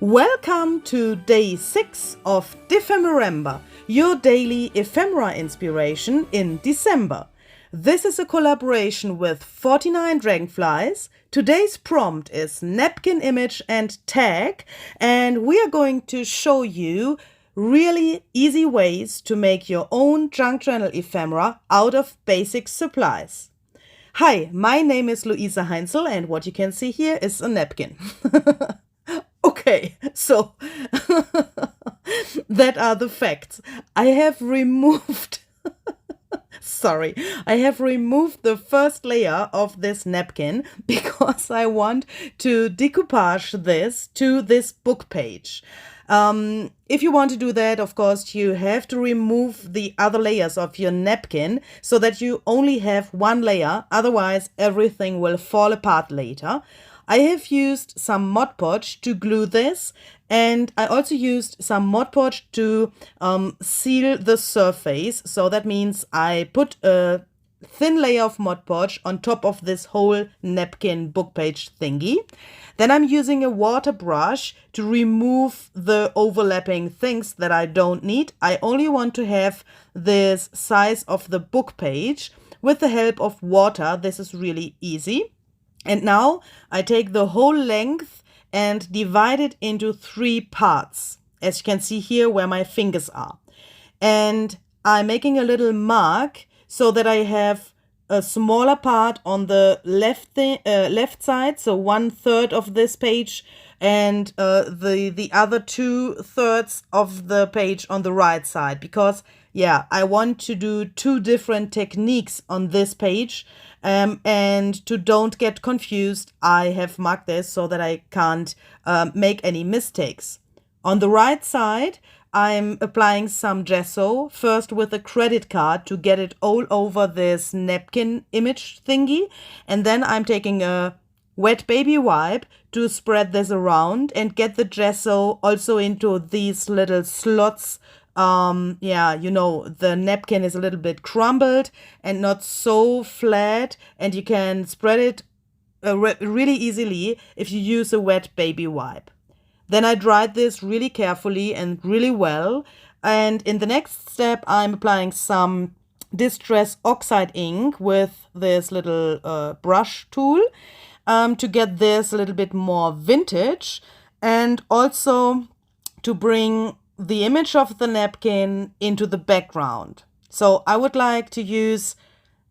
Welcome to day 6 of DEPHEMEREMBER, your daily ephemera inspiration in December. This is a collaboration with 49 Dragonflies. Today's prompt is napkin image and tag, and we are going to show you really easy ways to make your own junk journal ephemera out of basic supplies. Hi, my name is Luisa Heinzel, and what you can see here is a napkin. Okay, so that are the facts. I have removed the first layer of this napkin because I want to decoupage this to this book page. If you want to do that, of course, you have to remove the other layers of your napkin so that you only have one layer, otherwise everything will fall apart later. I have used some Mod Podge to glue this, and I also used some Mod Podge to seal the surface. So that means I put a thin layer of Mod Podge on top of this whole napkin book page thingy. Then I'm using a water brush to remove the overlapping things that I don't need. I only want to have this size of the book page. With the help of water, this is really easy. And now I take the whole length and divide it into 3 parts, as you can see here where my fingers are. And I'm making a little mark so that I have a smaller part on the left side, so 1/3 of this page, and the other 2/3 of the page on the right side, because I want to do 2 different techniques on this page. And to don't get confused, I have marked this so that I can't make any mistakes. On the right side, I'm applying some gesso, first with a credit card to get it all over this napkin image thingy. And then I'm taking a wet baby wipe to spread this around and get the gesso also into these little slots. The napkin is a little bit crumbled and not so flat, and you can spread it really easily if you use a wet baby wipe. Then I dried this really carefully and really well, and in the next step I'm applying some Distress Oxide ink with this little brush tool to get this a little bit more vintage, and also to bring the image of the napkin into the background. So I would like to use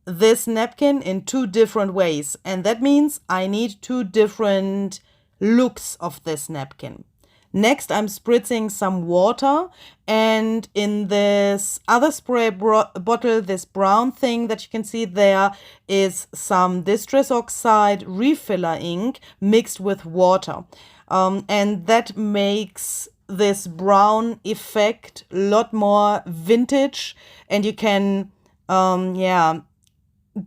this napkin in 2 different ways, and that means I need 2 different looks of this napkin. Next, I'm spritzing some water, and in this other spray bottle, this brown thing that you can see there, is some Distress Oxide refiller ink mixed with water, and that makes this brown effect a lot more vintage, and you can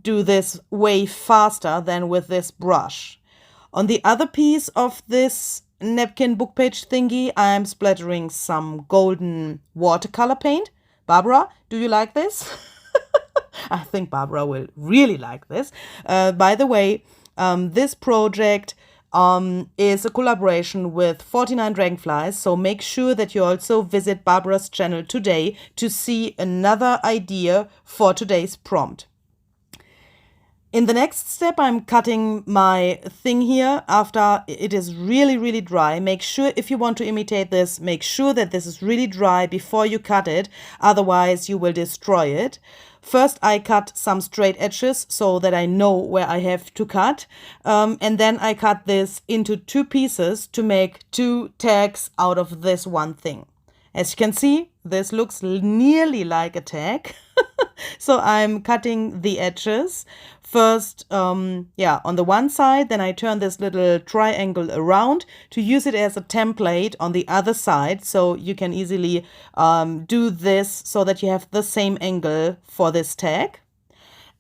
do this way faster than with this brush. On the other piece of this napkin book page thingy, I'm splattering some golden watercolor paint. Barbara, do you like this? I think Barbara will really like this. By the way, this project is a collaboration with 49 Dragonflies, so make sure that you also visit Barbara's channel today to see another idea for today's prompt. In the next step, I'm cutting my thing here after it is really dry. Make sure, if you want to imitate this, make sure that this is really dry before you cut it, otherwise you will destroy it. First, I cut some straight edges so that I know where I have to cut. And then I cut this into 2 pieces to make 2 tags out of this one thing. As you can see, this looks nearly like a tag. So I'm cutting the edges. First, on the one side, then I turn this little triangle around to use it as a template on the other side. So you can easily do this so that you have the same angle for this tag.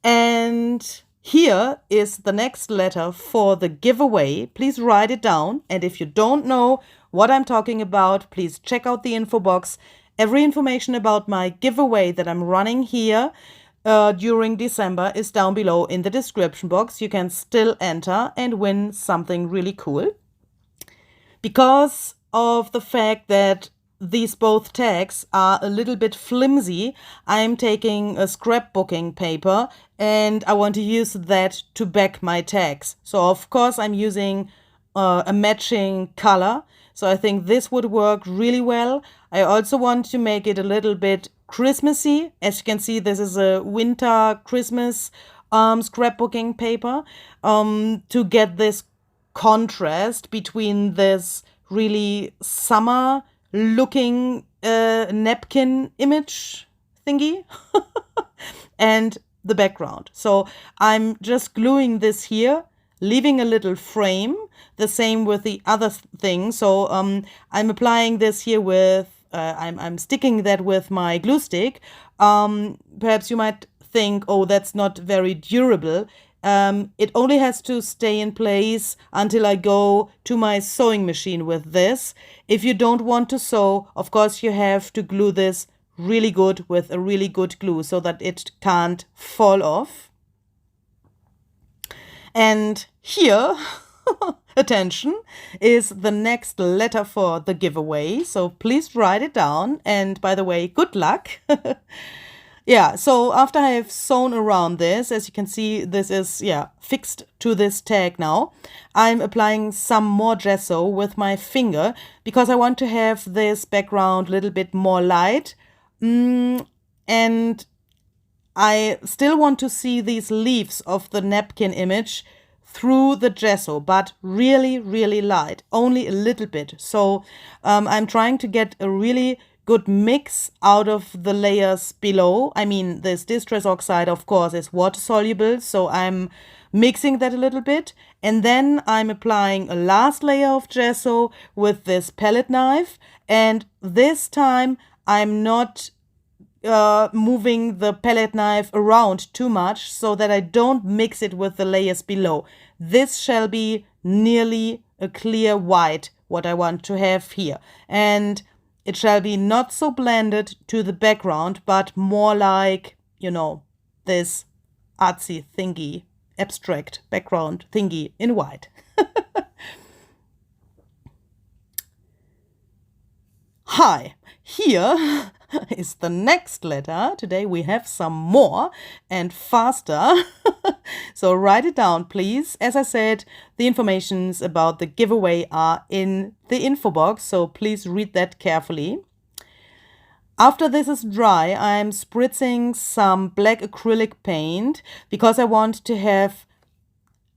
And here is the next letter for the giveaway. Please write it down. And if you don't know what I'm talking about, please check out the info box. Every information about my giveaway that I'm running here during December is down below in the description box. You can still enter and win something really cool. Because of the fact that these both tags are a little bit flimsy, I'm taking a scrapbooking paper and I want to use that to back my tags. So of course I'm using a matching color. So I think this would work really well. I also want to make it a little bit Christmassy. As you can see, this is a winter Christmas scrapbooking paper to get this contrast between this really summer looking napkin image thingy and the background. So I'm just gluing this here, leaving a little frame, the same with the other thing. So I'm applying this here with, I'm sticking that with my glue stick. Perhaps you might think, oh, that's not very durable. It only has to stay in place until I go to my sewing machine with this. If you don't want to sew, of course, you have to glue this really good with a really good glue so that it can't fall off. And here, attention, is the next letter for the giveaway. So please write it down. And by the way, good luck. Yeah, so after I have sewn around this, as you can see, this is, fixed to this tag now. I'm applying some more gesso with my finger because I want to have this background a little bit more light. And I still want to see these leaves of the napkin image through the gesso, but really, really light, only a little bit. So I'm trying to get a really good mix out of the layers below. I mean, this distress oxide, of course, is water soluble, so I'm mixing that a little bit. And then I'm applying a last layer of gesso with this palette knife. And this time I'm not moving the palette knife around too much so that I don't mix it with the layers below. This shall be nearly a clear white, what I want to have here. And it shall be not so blended to the background, but more like, you know, this artsy thingy, abstract background thingy in white. Hi, here is the next letter. Today we have some more and faster. So write it down, please. As I said, the informations about the giveaway are in the info box, so please read that carefully. After this is dry, I'm spritzing some black acrylic paint because I want to have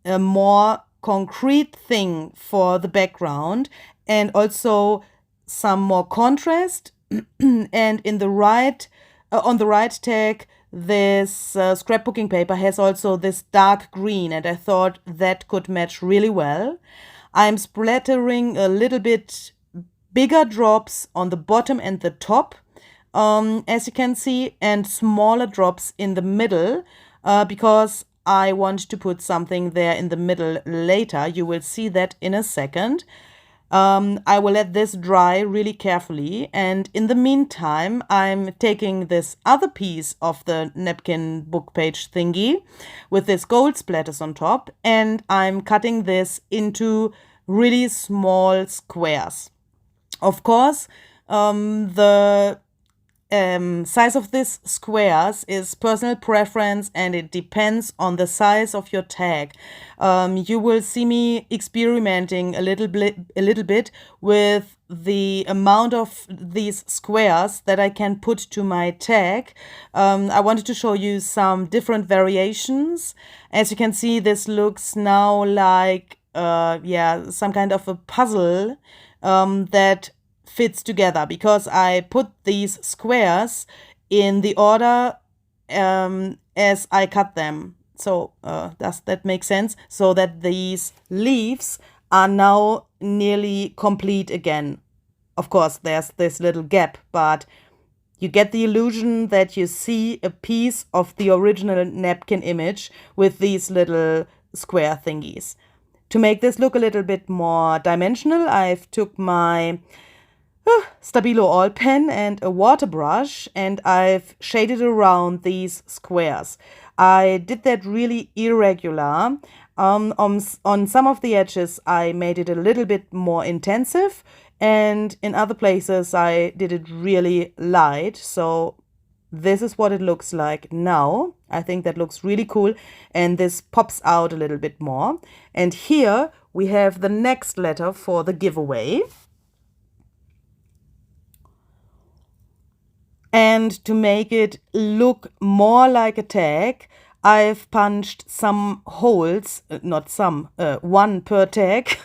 a more concrete thing for the background and also some more contrast. And in the right, on the right tag, this scrapbooking paper has also this dark green, and I thought that could match really well. I'm splattering a little bit bigger drops on the bottom and the top, as you can see, and smaller drops in the middle, because I want to put something there in the middle later. You will see that in a second. I will let this dry really carefully, and in the meantime I'm taking this other piece of the napkin book page thingy with this gold splatters on top, and I'm cutting this into really small squares. Of course, the size of these squares is personal preference, and it depends on the size of your tag. You will see me experimenting a little bit with the amount of these squares that I can put to my tag. I wanted to show you some different variations. As you can see, this looks now like some kind of a puzzle that fits together because I put these squares in the order as I cut them. So does that make sense? So that these leaves are now nearly complete again. Of course, there's this little gap, but you get the illusion that you see a piece of the original napkin image with these little square thingies. To make this look a little bit more dimensional, I've took my Stabilo oil pen and a water brush, and I've shaded around these squares. I did that really irregular. On some of the edges I made it a little bit more intensive, and in other places I did it really light. So this is what it looks like now. I think that looks really cool, and this pops out a little bit more. And here we have the next letter for the giveaway. And to make it look more like a tag, I've punched some holes, not some, one per tag,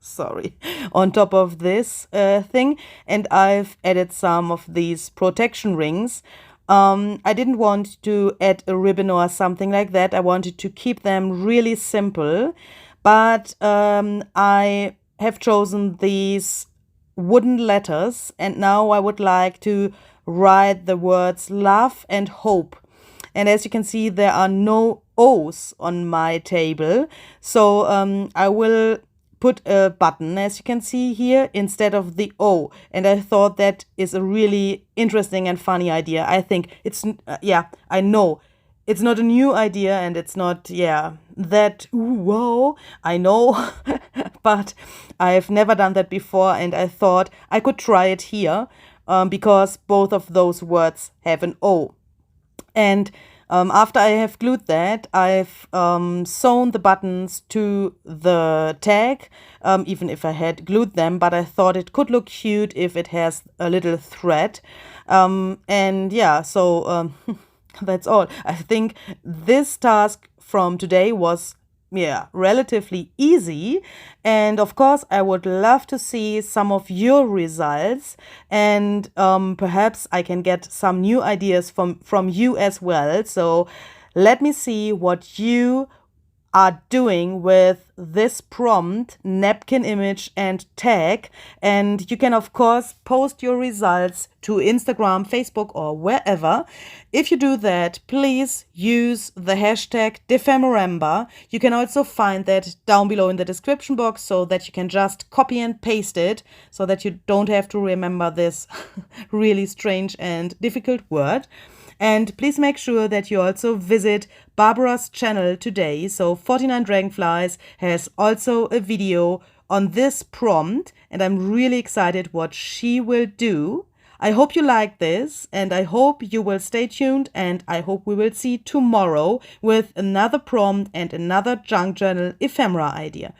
sorry, on top of this thing. And I've added some of these protection rings. I didn't want to add a ribbon or something like that. I wanted to keep them really simple. But I have chosen these wooden letters, and now I would like to write the words love and hope. And as you can see, there are no O's on my table, so I will put a button, as you can see here, instead of the O. And I thought that is a really interesting and funny idea. I think it's yeah, I know it's not a new idea, and it's not, yeah, that ooh, whoa, I know, but I've never done that before, and I thought I could try it here because both of those words have an O. And after I have glued that, I've sewn the buttons to the tag, even if I had glued them, but I thought it could look cute if it has a little thread. And yeah, so that's all. I think this task from today was, yeah, relatively easy. And of course, I would love to see some of your results, and perhaps I can get some new ideas from you as well. So let me see what you are doing with this prompt, napkin image and tag. And you can of course post your results to Instagram, Facebook, or wherever. If you do that, please use the hashtag DEPHEMEREMBER. You can also find that down below in the description box, so that you can just copy and paste it, so that you don't have to remember this really strange and difficult word. And please make sure that you also visit Barbara's channel today. So 49 Dragonflies has also a video on this prompt, and I'm really excited what she will do. I hope you like this, and I hope you will stay tuned, and I hope we will see tomorrow with another prompt and another junk journal ephemera idea.